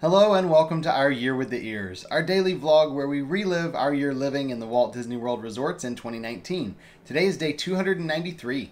Hello and welcome to Our Year with the Ears, our daily vlog where we relive our year living in the Walt Disney World resorts in 2019. Today is day 293.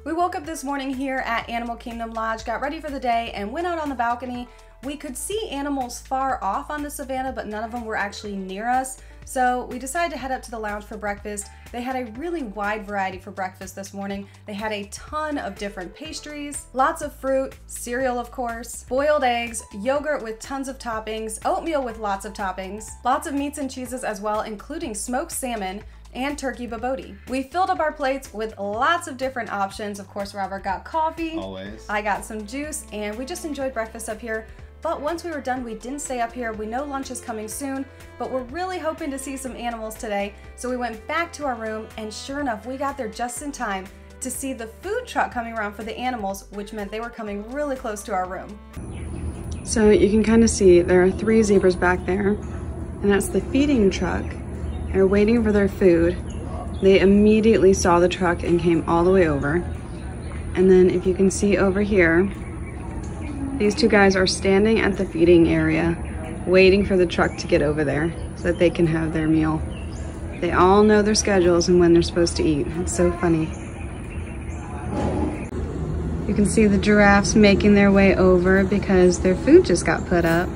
We woke up this morning here at Animal Kingdom Lodge, got ready for the day, and went out on the balcony. We could see animals far off on the savannah, but none of them were actually near us. So we decided to head up to the lounge for breakfast. They had a really wide variety for breakfast this morning. They had a ton of different pastries, lots of fruit, cereal of course, boiled eggs, yogurt with tons of toppings, oatmeal with lots of toppings, lots of meats and cheeses as well, including smoked salmon, and turkey babodi. We filled up our plates with lots of different options. Of course, Robert got coffee. Always. I got some juice, and we just enjoyed breakfast up here. But once we were done, we didn't stay up here. We know lunch is coming soon, but we're really hoping to see some animals today. So we went back to our room, and sure enough, we got there just in time to see the food truck coming around for the animals, which meant they were coming really close to our room. So you can kind of see there are 3 zebras back there, and that's the feeding truck. They're waiting for their food. They immediately saw the truck and came all the way over. And then if you can see over here, these 2 guys are standing at the feeding area, waiting for the truck to get over there so that they can have their meal. They all know their schedules and when they're supposed to eat. It's so funny. You can see the giraffes making their way over because their food just got put up.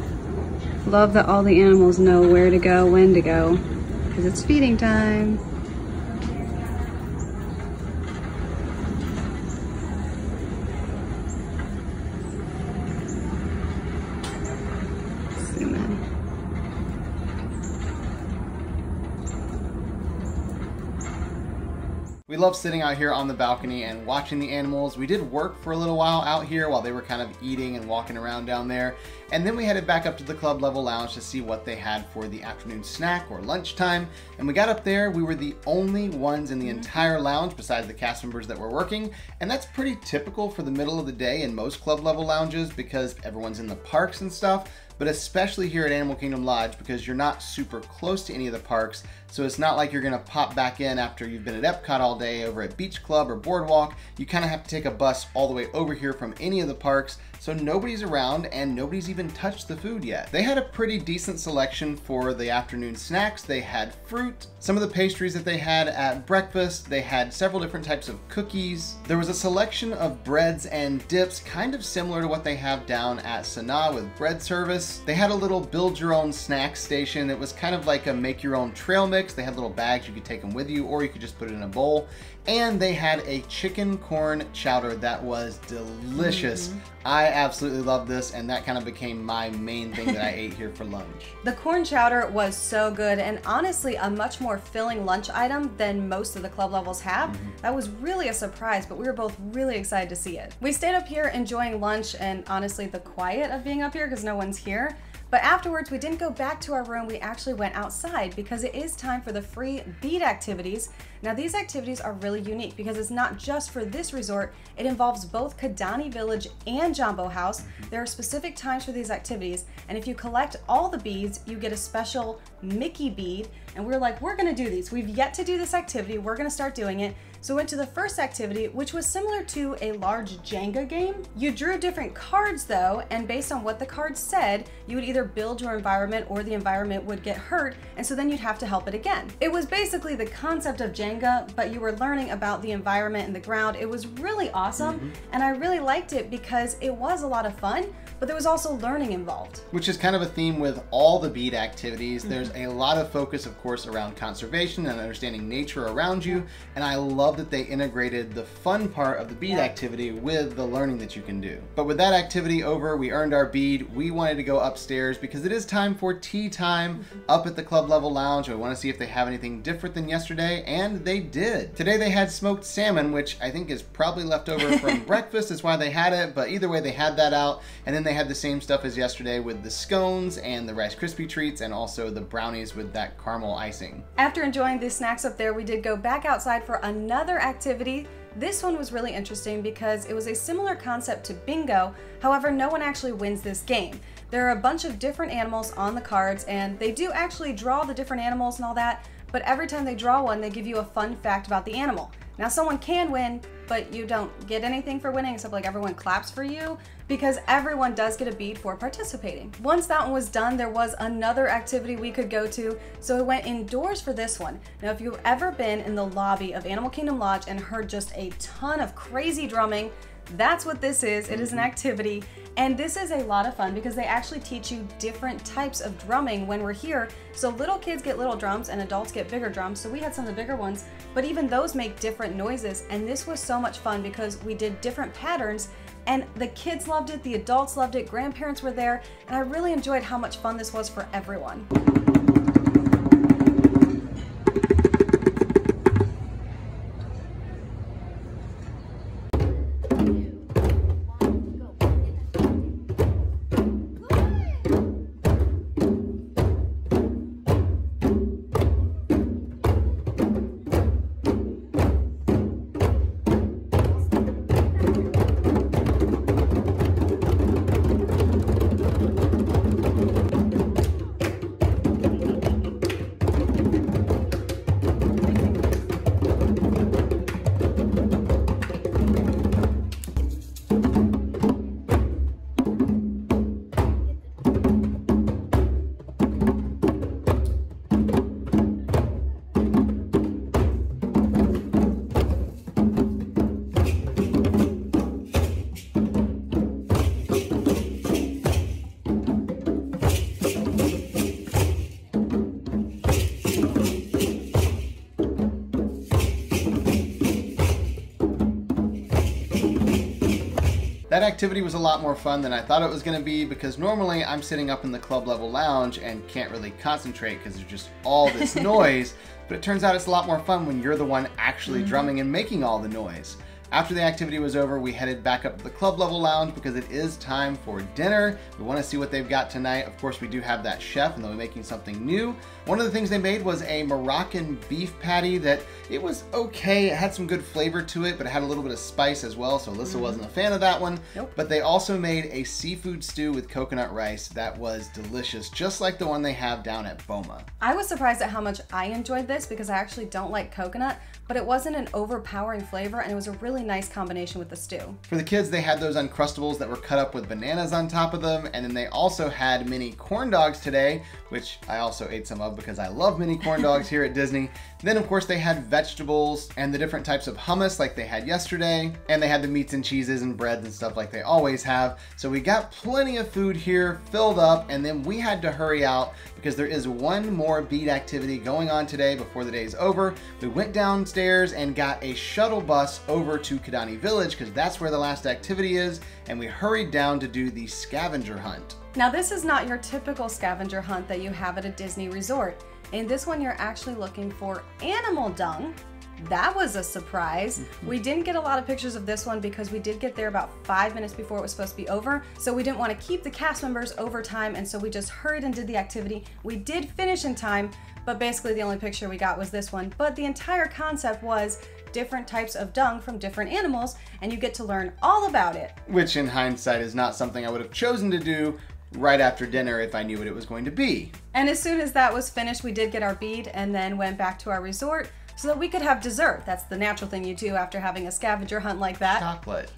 Love that all the animals know where to go, when to go, because it's feeding time. Zoom in. We love sitting out here on the balcony and watching the animals. We did work for a little while out here while they were kind of eating and walking around down there. And then we headed back up to the club level lounge to see what they had for the afternoon snack or lunchtime. And we got up there, we were the only ones in the entire lounge besides the cast members that were working. And that's pretty typical for the middle of the day in most club level lounges because everyone's in the parks and stuff. But especially here at Animal Kingdom Lodge because you're not super close to any of the parks, so it's not like you're gonna pop back in after you've been at Epcot all day over at Beach Club or Boardwalk. You kind of have to take a bus all the way over here from any of the parks, so nobody's around and nobody's even touched the food yet. They had a pretty decent selection for the afternoon snacks. They had fruit, some of the pastries that they had at breakfast. They had several different types of cookies. There was a selection of breads and dips, kind of similar to what they have down at Sanaa with bread service. They had a little build your own snack station. It was kind of like a make your own trail mix. They had little bags, you could take them with you or you could just put it in a bowl. And they had a chicken corn chowder that was delicious. I absolutely love this, and that kind of became my main thing that I ate here for lunch. The corn chowder was so good, and honestly a much more filling lunch item than most of the club levels have. That was really a surprise, but we were both really excited to see it. We stayed up here enjoying lunch and honestly the quiet of being up here because no one's here. But afterwards, we didn't go back to our room. We actually went outside because it is time for the free bead activities. Now, these activities are really unique because it's not just for this resort. It involves both Kidani Village and Jambo House. There are specific times for these activities, and if you collect all the beads, you get a special Mickey bead. And we're like, we're gonna do these. We've yet to do this activity. We're gonna start doing it. So we went to the first activity, which was similar to a large Jenga game. You drew different cards though, and based on what the cards said, you would either build your environment or the environment would get hurt, and so then you'd have to help it again. It was basically the concept of Jenga, but you were learning about the environment and the ground. It was really awesome, and I really liked it because it was a lot of fun, but there was also learning involved. Which is kind of a theme with all the bead activities. There's a lot of focus, of course, around conservation and understanding nature around you, and I love that they integrated the fun part of the bead activity with the learning that you can do. But with that activity over, we earned our bead. We wanted to go upstairs because it is time for tea time up at the club level lounge. We want to see if they have anything different than yesterday, and they did. Today they had smoked salmon, which I think is probably left over from breakfast. That's why they had it, but either way they had that out. And then they had the same stuff as yesterday with the scones and the Rice Krispie treats and also the brownies with that caramel icing. After enjoying these snacks up there, we did go back outside for another activity. This one was really interesting because it was a similar concept to bingo. However, no one actually wins this game. There are a bunch of different animals on the cards, and they do actually draw the different animals and all that, but every time they draw one, they give you a fun fact about the animal. Now someone can win, but you don't get anything for winning except like everyone claps for you, because everyone does get a bead for participating. Once that one was done, there was another activity we could go to, so we went indoors for this one. Now if you've ever been in the lobby of Animal Kingdom Lodge and heard just a ton of crazy drumming, that's what this is. It is an activity, and this is a lot of fun because they actually teach you different types of drumming when we're here. So little kids get little drums and adults get bigger drums. So we had some of the bigger ones, but even those make different noises. And this was so much fun because we did different patterns, and the kids loved it, the adults loved it, grandparents were there, and I really enjoyed how much fun this was for everyone. That activity was a lot more fun than I thought it was going to be, because normally I'm sitting up in the club level lounge and can't really concentrate because there's just all this noise, but it turns out it's a lot more fun when you're the one actually drumming and making all the noise. After the activity was over, we headed back up to the club level lounge because it is time for dinner. We want to see what they've got tonight. Of course, we do have that chef, and they'll be making something new. One of the things they made was a Moroccan beef patty that it was okay. It had some good flavor to it, but it had a little bit of spice as well, so Alyssa wasn't a fan of that one. Nope. But they also made a seafood stew with coconut rice that was delicious, just like the one they have down at Boma. I was surprised at how much I enjoyed this because I actually don't like coconut, but it wasn't an overpowering flavor, and it was a really nice combination with the stew. For the kids, they had those Uncrustables that were cut up with bananas on top of them, and then they also had mini corn dogs today, which I also ate some of because I love mini corn dogs here at Disney. Then of course they had vegetables and the different types of hummus like they had yesterday, and they had the meats and cheeses and breads and stuff like they always have. So we got plenty of food here, filled up, and then we had to hurry out because there is one more bead activity going on today before the day's over. We went downstairs and got a shuttle bus over to Kidani Village because that's where the last activity is, and we hurried down to do the scavenger hunt. Now this is not your typical scavenger hunt that you have at a Disney resort. In this one, you're actually looking for animal dung. That was a surprise. We didn't get a lot of pictures of this one because we did get there about 5 minutes before it was supposed to be over. So we didn't want to keep the cast members over time, and so we just hurried and did the activity. We did finish in time, but basically the only picture we got was this one. But the entire concept was different types of dung from different animals, and you get to learn all about it. Which in hindsight is not something I would have chosen to do right after dinner if I knew what it was going to be. And as soon as that was finished, we did get our bead and then went back to our resort so that we could have dessert. That's the natural thing you do after having a scavenger hunt like that. Chocolate.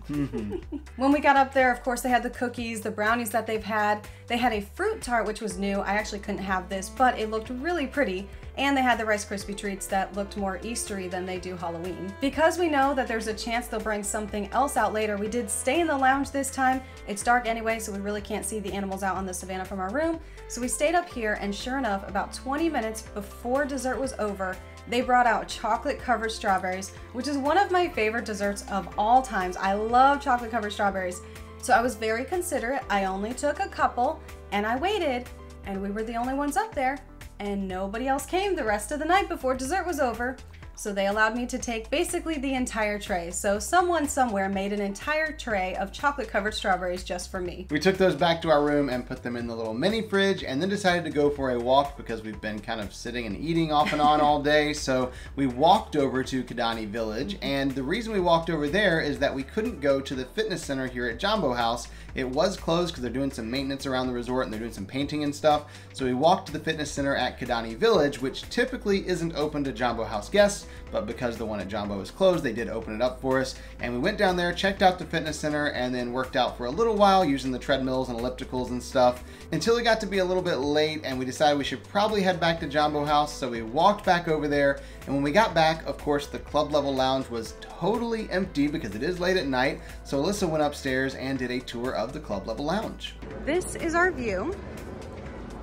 When we got up there, of course, they had the cookies, the brownies that they've had. They had a fruit tart, which was new. I actually couldn't have this, but it looked really pretty. And they had the Rice Krispie treats that looked more Eastery than they do Halloween. Because we know that there's a chance they'll bring something else out later, we did stay in the lounge this time. It's dark anyway, so we really can't see the animals out on the savannah from our room. So we stayed up here, and sure enough, about 20 minutes before dessert was over, they brought out chocolate covered strawberries, which is one of my favorite desserts of all times. I love chocolate covered strawberries. So I was very considerate. I only took a couple, and I waited, and we were the only ones up there, and nobody else came the rest of the night before dessert was over. So they allowed me to take basically the entire tray. So someone somewhere made an entire tray of chocolate covered strawberries just for me. We took those back to our room and put them in the little mini fridge, and then decided to go for a walk because we've been kind of sitting and eating off and on all day. So we walked over to Kidani Village, and the reason we walked over there is that we couldn't go to the fitness center here at Jambo House. It was closed because they're doing some maintenance around the resort and they're doing some painting and stuff. So we walked to the fitness center at Kidani Village, which typically isn't open to Jambo House guests, but because the one at Jambo is closed, they did open it up for us. And we went down there, checked out the fitness center, and then worked out for a little while using the treadmills and ellipticals and stuff until it got to be a little bit late, and we decided we should probably head back to Jambo House. So we walked back over there, and when we got back, of course, the club level lounge was totally empty because it is late at night. So Alyssa went upstairs and did a tour of the club level lounge. This is our view.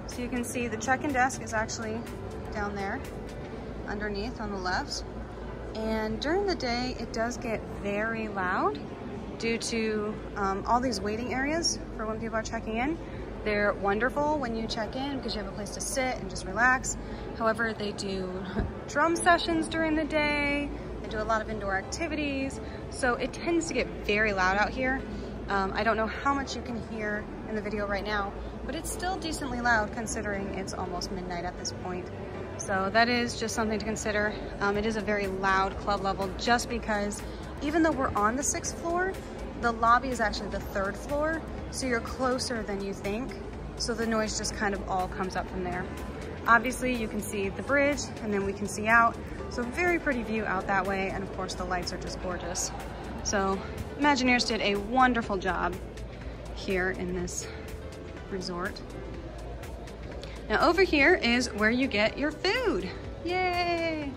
So you can see the check-in desk is actually down there underneath on the left. And during the day, it does get very loud due to all these waiting areas for when people are checking in. They're wonderful when you check in because you have a place to sit and just relax. However, they do drum sessions during the day. They do a lot of indoor activities. So it tends to get very loud out here. I don't know how much you can hear in the video right now, but it's still decently loud considering it's almost midnight at this point. So that is just something to consider. It is a very loud club level just because even though we're on the 6th floor, the lobby is actually the 3rd floor. So you're closer than you think. So the noise just kind of all comes up from there. Obviously you can see the bridge and then we can see out. So very pretty view out that way. And of course the lights are just gorgeous. So Imagineers did a wonderful job here in this resort. Now over here is where you get your food. Yay!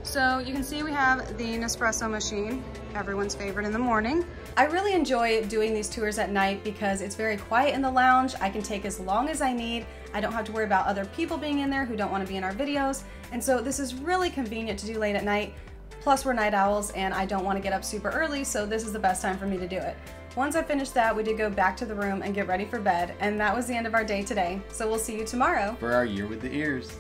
So you can see we have the Nespresso machine, everyone's favorite in the morning. I really enjoy doing these tours at night because it's very quiet in the lounge. I can take as long as I need. I don't have to worry about other people being in there who don't want to be in our videos. And so this is really convenient to do late at night. Plus we're night owls and I don't want to get up super early, so this is the best time for me to do it. Once I finished that, we did go back to the room and get ready for bed, and that was the end of our day today. So we'll see you tomorrow for our Year with the Ears.